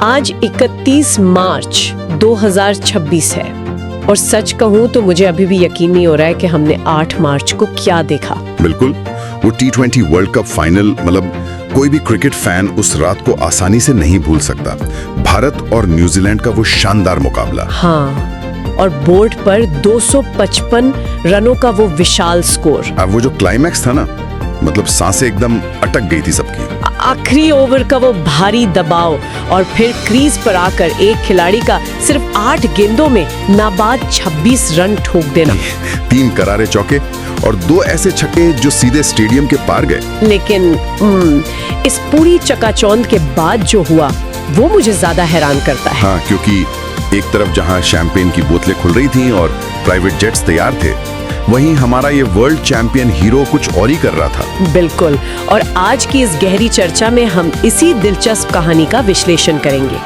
आज 31 मार्च 2026 है और सच कहूं तो मुझे अभी भी यकीन नहीं हो रहा है कि हमने 8 मार्च को क्या देखा। बिल्कुल, वो T20 वर्ल्ड कप फाइनल, मतलब कोई भी क्रिकेट फैन उस रात को आसानी से नहीं भूल सकता। भारत और न्यूजीलैंड का वो शानदार मुकाबला। हाँ, और बोर्ड पर 255 रनों का वो विशाल स्कोर। अब वो जो क्लाइमैक्स था ना, मतलब सांसें एकदम अटक गई थी सबकी। आखिरी ओवर का वो भारी दबाव और फिर क्रीज पर आकर एक खिलाड़ी का सिर्फ 8 गेंदों में नाबाद 26 रन ठोक देना। 3 करारे चौके और 2 ऐसे छक्के जो सीधे स्टेडियम के पार गए। लेकिन इस पूरी चकाचौंध के बाद जो हुआ वो मुझे ज्यादा हैरान करता है। हाँ, क्योंकि एक तरफ जहां शैंपेन की बोतलें खुल रही थीं और प्राइवेट जेट्स तैयार थे, वहीं हमारा ये वर्ल्ड चैंपियन हीरो कुछ और ही कर रहा था। बिल्कुल, और आज की इस गहरी चर्चा में हम इसी दिलचस्प कहानी का विश्लेषण करेंगे।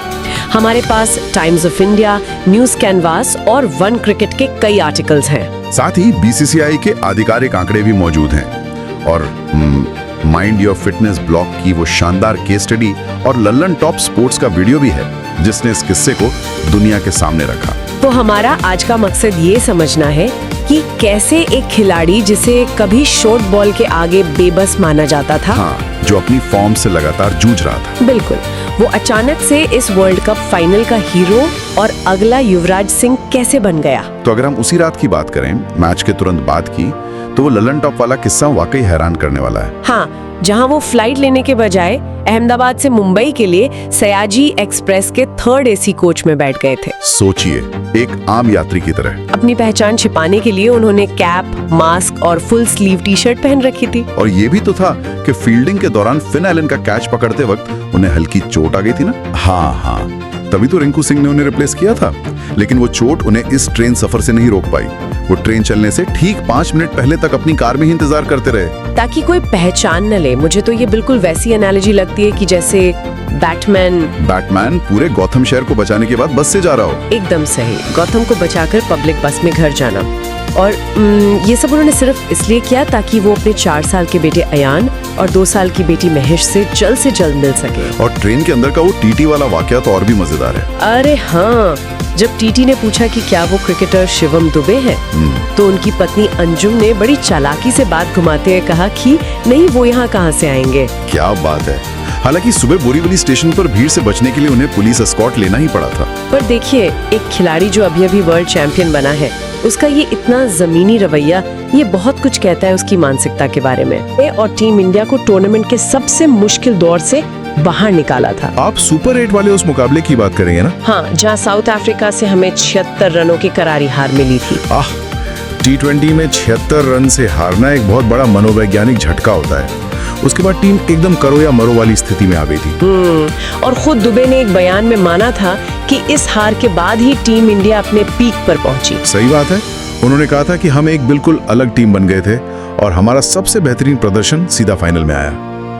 हमारे पास Times of India, news canvas और वन क्रिकेट के कई आर्टिकल्स हैं। साथ ही BCCI के आधिकारिक आंकड़े भी मौजूद हैं और माइंड योर फिटनेस ब्लॉग की वो शानदार केस स्टडी और लल्लन टॉप स्पोर्ट्स का वीडियो भी है जिसने इस किस्से को दुनिया के सामने रखा। तो हमारा आज का मकसद ये समझना है कि कैसे एक खिलाड़ी जिसे कभी शॉर्ट बॉल के आगे बेबस माना जाता था, हाँ, जो अपनी फॉर्म से लगातार जूझ रहा था, बिल्कुल, वो अचानक से इस वर्ल्ड कप फाइनल का हीरो और अगला युवराज सिंह कैसे बन गया। तो अगर हम उसी रात की बात करें, मैच के तुरंत बाद की, तो वो लल्लन टॉप वाला किस्सा वाकई हैरान करने वाला है। हाँ, जहाँ वो फ्लाइट लेने के बजाय अहमदाबाद से मुंबई के लिए सयाजी एक्सप्रेस के 3rd AC कोच में बैठ गए थे। सोचिए, एक आम यात्री की तरह। अपनी पहचान छिपाने के लिए उन्होंने कैप, मास्क और फुल स्लीव टी-शर्ट पहन रखी थी। और ये भी तो था कि फील्डिंग के दौरान फिन एलन का कैच पकड़ते वक्त उन्हें हल्की चोट आ गई थी ना। हाँ, तभी तो रिंकू सिंह ने उन्हें रिप्लेस किया था। लेकिन वो चोट उन्हें इस ट्रेन सफर से नहीं रोक पाई। वो ट्रेन चलने से ठीक 5 मिनट पहले तक अपनी कार में ही इंतजार करते रहे ताकि कोई पहचान न ले। मुझे तो ये बिल्कुल वैसी एनालॉजी लगती है कि जैसे बैटमैन पूरे गौतम शहर को बचाने के बाद बस से जा रहा हो। एकदम सही, गौतम को बचाकर पब्लिक बस में घर जाना। और ये सब उन्होंने सिर्फ इसलिए किया ताकि वो अपने 4 साल के बेटे अयान और 2 साल की बेटी महेश से जल्द मिल सके। और ट्रेन के अंदर का वो टीटी वाला वाकया तो और भी मजेदार है। अरे हाँ, जब टीटी ने पूछा कि क्या वो क्रिकेटर शिवम दुबे हैं, तो उनकी पत्नी अंजुम ने बड़ी चालाकी से बात घुमाते हुए कहा कि नहीं, वो यहाँ कहाँ से आएंगे। क्या बात है। हालांकि सुबह बोरीवली स्टेशन पर भीड़ से बचने के लिए उन्हें पुलिस एस्कॉर्ट लेना ही पड़ा था। पर देखिए, एक खिलाड़ी जो अभी वर्ल्ड चैंपियन बना है, उसका ये इतना जमीनी रवैया, ये बहुत कुछ कहता है उसकी मानसिकता के बारे में। और टीम इंडिया को टूर्नामेंट के सबसे मुश्किल दौर से बाहर निकाला था। आप सुपर 8 वाले उस मुकाबले की बात करेंगे ना? हाँ, जहाँ साउथ अफ्रीका से हमें 76 रनों की करारी हार मिली थी। T20 में 76 रन से हारना एक बहुत बड़ा मनोवैज्ञानिक झटका होता है। उसके बाद टीम एकदम करो या मरो वाली स्थिति में आ गई थी। और खुद दुबे ने एक बयान में माना था कि इस हार के बाद ही टीम इंडिया अपने पीक पर पहुंची। सही बात है। उन्होंने कहा था कि हम एक बिल्कुल अलग टीम बन गए थे और हमारा सबसे बेहतरीन प्रदर्शन सीधा फाइनल में आया।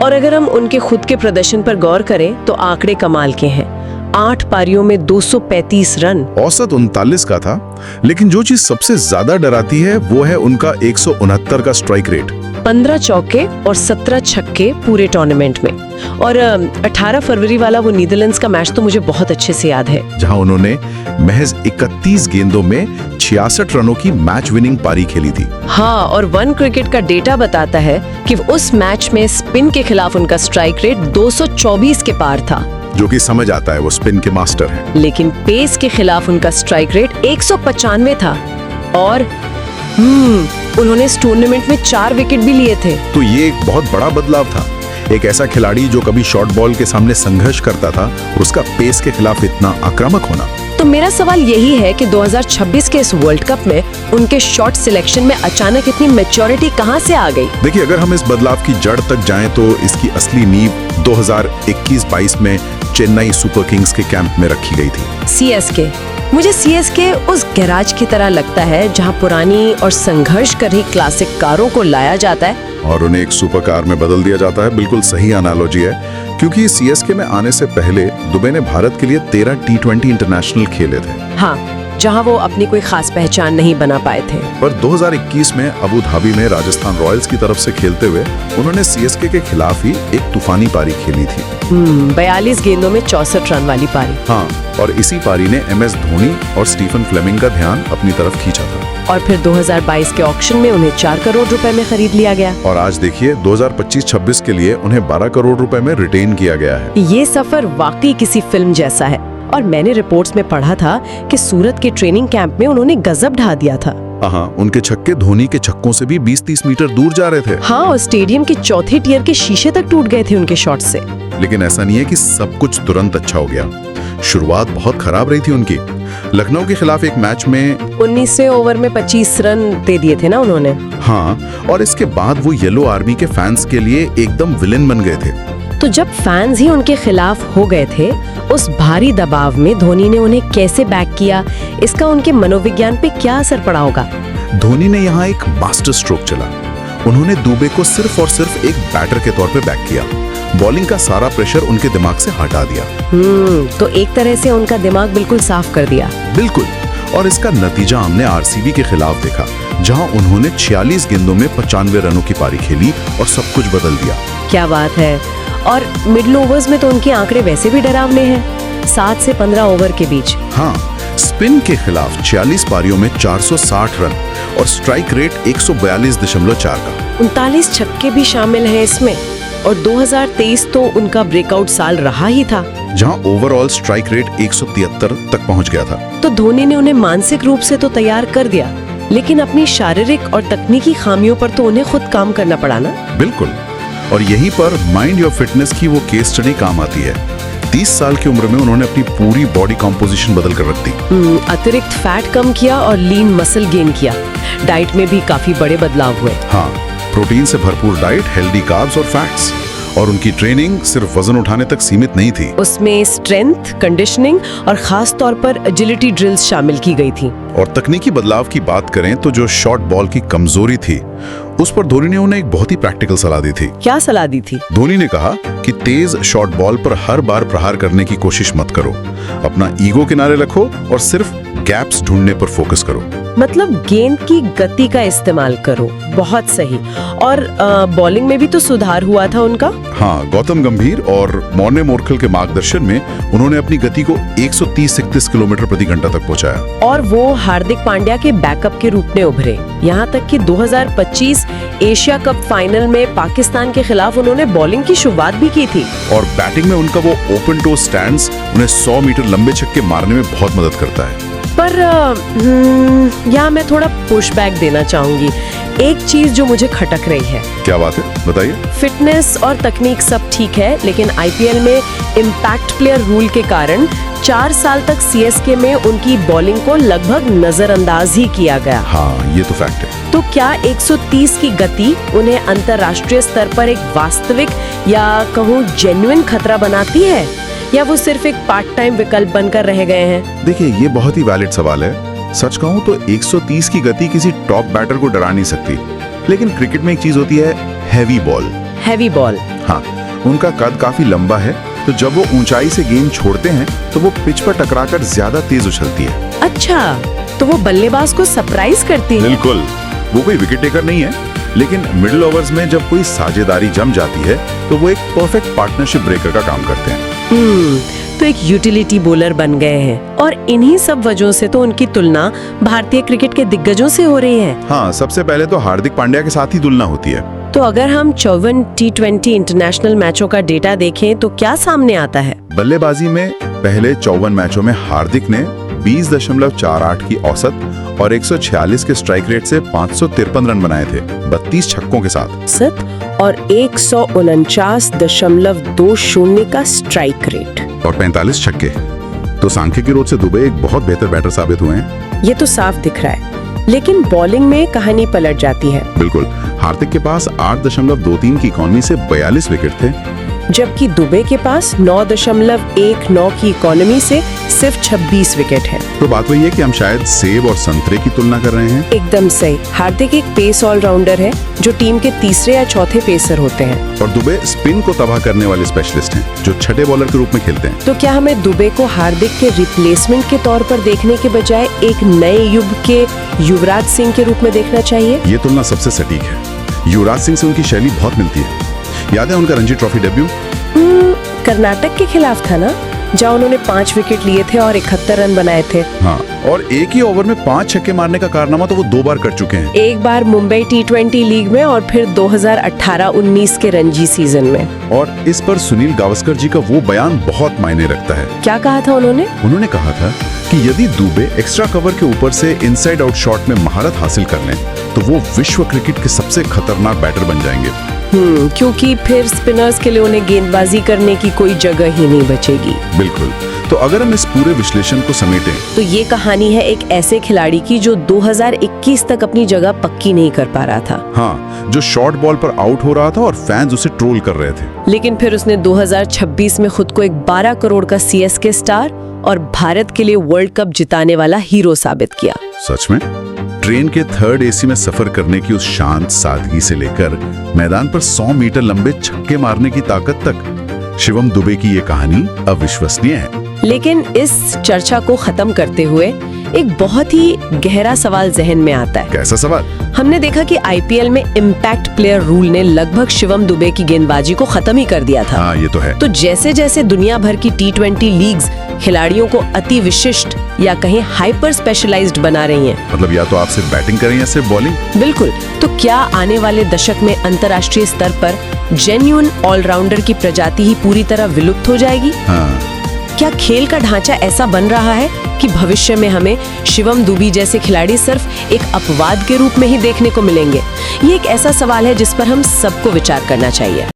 और अगर हम उनके खुद के प्रदर्शन पर गौर करें तो आंकड़े कमाल के हैं। 8 पारियों में 235 रन, औसत 39 का था। लेकिन जो चीज सबसे ज्यादा डराती है वो है उनका 169 का स्ट्राइक रेट। 15 चौके और 17 छक्के पूरे टूर्नामेंट में। और 18 फरवरी वाला वो नीदरलैंड्स का मैच तो मुझे बहुत अच्छे से याद है, जहां उन्होंने महज 31 गेंदों में 66 रनों की मैच विनिंग पारी खेली थी। हाँ, और वन क्रिकेट का डेटा बताता है कि उस मैच में स्पिन के खिलाफ उनका स्ट्राइक रेट 224 के पार था, जो कि समझ आता है, वो स्पिन के मास्टर हैं। लेकिन पेस के खिलाफ उनका स्ट्राइक रेट 195 था। और उन्होंने इस टूर्नामेंट में 4 विकेट भी लिए थे। तो ये एक बहुत बड़ा बदलाव था। एक ऐसा खिलाड़ी जो कभी शॉर्ट बॉल के सामने संघर्ष करता था, उसका पेस के खिलाफ इतना आक्रामक होना। तो मेरा सवाल यही है कि 2026 के इस वर्ल्ड कप में उनके शॉट सिलेक्शन में अचानक इतनी मैच्योरिटी कहां से आ गई? देखिए, अगर हम इस बदलाव की जड़ तक जाएं तो इसकी असली नींव 2021-22 में चेन्नई सुपर किंग्स के कैंप में रखी गई थी। CSK, मुझे CSK उस गैराज की तरह लगता है जहां पुरानी और संघर्ष कर रही क्लासिक कारों को लाया जाता है और उन्हें एक सुपर कार में बदल दिया जाता है। बिल्कुल सही एनालॉजी है, क्योंकि CSK में आने से पहले दुबे ने भारत के लिए 13 T20 इंटरनेशनल खेले थे। हाँ, जहां वो अपनी कोई खास पहचान नहीं बना पाए थे। पर 2021 में अबू धाबी में राजस्थान रॉयल्स की तरफ से खेलते हुए उन्होंने सीएसके के खिलाफ ही एक तूफानी पारी खेली थी। 42 गेंदों में 64 रन वाली पारी। हाँ, और इसी पारी ने MS धोनी और स्टीफन फ्लेमिंग का ध्यान अपनी तरफ खींचा था। और फिर 2022 के ऑक्शन में उन्हें 4 करोड़ रुपए में खरीद लिया गया। और आज देखिए 2025-26 के लिए उन्हें 12 करोड़ रुपए में रिटेन किया गया है। ये सफर वाकई किसी फिल्म जैसा है। और मैंने रिपोर्ट्स में पढ़ा था कि सूरत के ट्रेनिंग कैंप में उन्होंने गजब ढा दिया था। हाँ, उनके छक्के धोनी के छक्कों से भी 20-30 मीटर दूर जा रहे थे। हाँ, और स्टेडियम के चौथे टियर के शीशे तक टूट गए थे उनके शॉट से। लेकिन ऐसा नहीं है कि सब कुछ तुरंत अच्छा हो गया। शुरुआत बहुत खराब रही थी उनकी। लखनऊ के खिलाफ एक मैच में 19वें ओवर में 25 रन दे दिए थे ना उन्होंने। हाँ, और इसके बाद वो येलो आर्मी के फैंस के लिए एकदम विलेन बन गए थे। तो जब फैंस ही उनके खिलाफ हो गए थे, उस भारी दबाव में धोनी ने उन्हें कैसे बैक किया, इसका उनके मनोविज्ञान पे क्या असर पड़ा होगा? धोनी ने यहाँ एक मास्टर स्ट्रोक चला। उन्होंने दुबे को सिर्फ और सिर्फ एक बैटर के तौर पे बैक किया। बॉलिंग का सारा प्रेशर उनके दिमाग से हटा दिया। तो एक तरह से उनका दिमाग बिल्कुल साफ कर दिया। बिल्कुल। और इसका नतीजा हमने RCB के खिलाफ देखा, जहां उन्होंने 46 गेंदों में 95 रनों की पारी खेली और सब कुछ बदल दिया। क्या बात है। और मिडिल ओवर्स में तो उनके आंकड़े वैसे भी डरावने हैं, 7 से 15 ओवर के बीच। हाँ, स्पिन के खिलाफ 46 पारियों में 460 रन और स्ट्राइक रेट 142.4 का। 39 छक्के भी शामिल हैं इसमें। और 2023 तो उनका ब्रेकआउट साल रहा ही था, जहां ओवरऑल स्ट्राइक रेट 173 तक पहुंच गया था। तो धोनी ने उन्हें मानसिक रूप से तो तैयार कर दिया, लेकिन अपनी शारीरिक और तकनीकी खामियों पर तो उन्हें खुद काम करना पड़ा ना। बिल्कुल। और यहीं पर माइंड योर फिटनेस की वो केस स्टडी काम आती है। 30 साल की उम्र में उन्होंने अपनी पूरी बॉडी कॉम्पोजिशन बदल कर रख दी। अतिरिक्त फैट कम किया और लीन मसल गेन किया। डाइट में भी काफी बड़े बदलाव हुए। हाँ, प्रोटीन से भरपूर डाइट, हेल्दी कार्ब्स और फैट्स। और उनकी ट्रेनिंग सिर्फ वजन उठाने तक सीमित नहीं थी। उसमें स्ट्रेंथ, कंडीशनिंग और खास तौर पर एजिलिटी ड्रिल्स शामिल की गई थी। और तकनीकी बदलाव की बात करें तो जो शॉर्ट बॉल की कमजोरी थी, उस पर धोनी ने उन्हें एक बहुत ही प्रैक्टिकल सलाह दी थी। क्या सलाह दी थी? धोनी ने कहा कि तेज शॉर्ट बॉल पर हर बार प्रहार करने की कोशिश मत करो। अपना ईगो किनारे रखो और सिर्फ गैप्स ढूंढने पर फोकस करो। मतलब गेंद की गति का इस्तेमाल करो। बहुत सही। और बॉलिंग में भी तो सुधार हुआ था उनका। हाँ, गौतम गंभीर और मॉर्ने मोरकल के मार्गदर्शन में उन्होंने अपनी गति को 130-31 किलोमीटर प्रति घंटा तक पहुंचाया। और वो हार्दिक पांड्या के बैकअप के रूप में उभरे। यहाँ तक कि 2025 एशिया कप फाइनल में पाकिस्तान के खिलाफ उन्होंने बॉलिंग की शुरुआत भी की थी। और बैटिंग में उनका वो ओपन टो स्टैंड्स उन्हें 100 मीटर लंबे छक्के मारने में बहुत मदद करता है। पर यहाँ मैं थोड़ा पुशबैक देना चाहूंगी। एक चीज जो मुझे खटक रही है। क्या बात है, बताइए। फिटनेस और तकनीक सब ठीक है, लेकिन IPL में इम्पैक्ट प्लेयर रूल के कारण 4 साल तक CSK में उनकी बॉलिंग को लगभग नजरअंदाज ही किया गया। हाँ, ये तो फैक्ट है। तो क्या 130 की गति उन्हें अंतर्राष्ट्रीय स्तर पर एक वास्तविक या कहूँ जेन्युइन खतरा बनाती है, या वो सिर्फ एक पार्ट टाइम विकल्प बनकर रह गए हैं? देखिए, ये बहुत ही वैलिड सवाल है। सच कहूं तो 130 की गति किसी टॉप बैटर को डरा नहीं सकती, लेकिन क्रिकेट में एक चीज होती है, हैवी बॉल। Heavy ball. हाँ, उनका कद काफी लंबा है, तो जब वो ऊंचाई से गेंद छोड़ते हैं तो वो पिच पर टकराकर ज्यादा तेज उछलती है। अच्छा, तो वो बल्लेबाज को सरप्राइज करती है। बिल्कुल। वो कोई विकेट टेकर नहीं है, लेकिन मिडिल ओवर्स में जब कोई साझेदारी जम जाती है तो वो एक परफेक्ट पार्टनरशिप ब्रेकर का काम करते हैं। तो एक यूटिलिटी बॉलर बन गए हैं। और इन्हीं सब वजहों से तो उनकी तुलना भारतीय क्रिकेट के दिग्गजों से हो रही है। हाँ, सबसे पहले तो हार्दिक पांड्या के साथ ही तुलना होती है। तो अगर हम 54 T20 इंटरनेशनल मैचों का डेटा देखें तो क्या सामने आता है? बल्लेबाजी में पहले 54 मैचों में हार्दिक ने 20.48 की औसत और 146 के स्ट्राइक रेट से 553 रन बनाए थे, 32 छक्कों के साथ। और 149.20 का स्ट्राइक रेट और 45 छक्के। तो सांख्यिकी रूप से दुबे एक बहुत बेहतर बैटर साबित हुए हैं। ये तो साफ दिख रहा है। लेकिन बॉलिंग में कहानी पलट जाती है। बिल्कुल। हार्दिक के पास 8.23 की इकॉनमी से 42 विकेट थे। जबकि दुबे के पास 9.19 की इकोनॉमी से सिर्फ 26 विकेट है। तो बात वही है कि हम शायद सेब और संतरे की तुलना कर रहे हैं। एकदम सही। हार्दिक एक पेस ऑलराउंडर है जो टीम के तीसरे या चौथे पेसर होते हैं, और दुबे स्पिन को तबाह करने वाले स्पेशलिस्ट हैं जो छठे बॉलर के रूप में खेलते हैं। तो क्या हमें दुबे को हार्दिक के रिप्लेसमेंट के तौर पर देखने के बजाय एक नए युग के युवराज सिंह के रूप में देखना चाहिए? ये तुलना सबसे सटीक है। युवराज सिंह से उनकी शैली बहुत मिलती है। याद है उनका रणजी ट्रॉफी डेब्यू? कर्नाटक के खिलाफ था ना, जहाँ उन्होंने 5 विकेट लिए थे और 71 रन बनाए थे। हाँ, और एक ही ओवर में 5 छक्के मारने का कारनामा तो वो 2 बार कर चुके हैं। एक बार मुंबई T20 लीग में और फिर 2018-19 के रणजी सीजन में। और इस पर सुनील गावस्कर जी का वो बयान बहुत मायने रखता है। क्या कहा था उन्होंने? उन्होंने कहा था कि यदि दुबे एक्स्ट्रा कवर के ऊपर से इनसाइड आउट शॉट में महारत हासिल कर लें तो वो विश्व क्रिकेट के सबसे खतरनाक बैटर बन जाएंगे। क्योंकि फिर स्पिनर्स के लिए उन्हें गेंदबाजी करने की कोई जगह ही नहीं बचेगी। बिल्कुल। तो अगर हम इस पूरे विश्लेषण को समेटें तो ये कहानी है एक ऐसे खिलाड़ी की जो 2021 तक अपनी जगह पक्की नहीं कर पा रहा था। हाँ, जो शॉर्ट बॉल पर आउट हो रहा था और फैंस उसे ट्रोल कर रहे थे। लेकिन फिर उसने 2026 में खुद को एक 12 करोड़ का CSK स्टार और भारत के लिए वर्ल्ड कप जिताने वाला हीरो साबित किया। सच में ट्रेन के 3rd AC में सफर करने की उस शांत सादगी से लेकर मैदान पर 100 मीटर लंबे छक्के मारने की ताकत तक, शिवम दुबे की ये कहानी अविश्वसनीय है। लेकिन इस चर्चा को खत्म करते हुए एक बहुत ही गहरा सवाल जहन में आता है। कैसा सवाल? हमने देखा कि IPL में इम्पैक्ट प्लेयर रूल ने लगभग शिवम दुबे की गेंदबाजी को खत्म ही कर दिया था। हाँ, ये तो है। तो जैसे जैसे दुनिया भर की T20 लीग्स खिलाड़ियों को अति विशिष्ट या कहीं हाइपर स्पेशलाइज्ड बना रही हैं। मतलब या तो आप सिर्फ बैटिंग करें या सिर्फ बॉलिंग। बिल्कुल। तो क्या आने वाले दशक में अंतर्राष्ट्रीय स्तर पर जेन्युइन ऑलराउंडर की प्रजाति ही पूरी तरह विलुप्त हो जाएगी? हाँ। क्या खेल का ढांचा ऐसा बन रहा है कि भविष्य में हमें शिवम दुबे जैसे खिलाड़ी सिर्फ एक अपवाद के रूप में ही देखने को मिलेंगे? ये एक ऐसा सवाल है जिस पर हम सबको विचार करना चाहिए।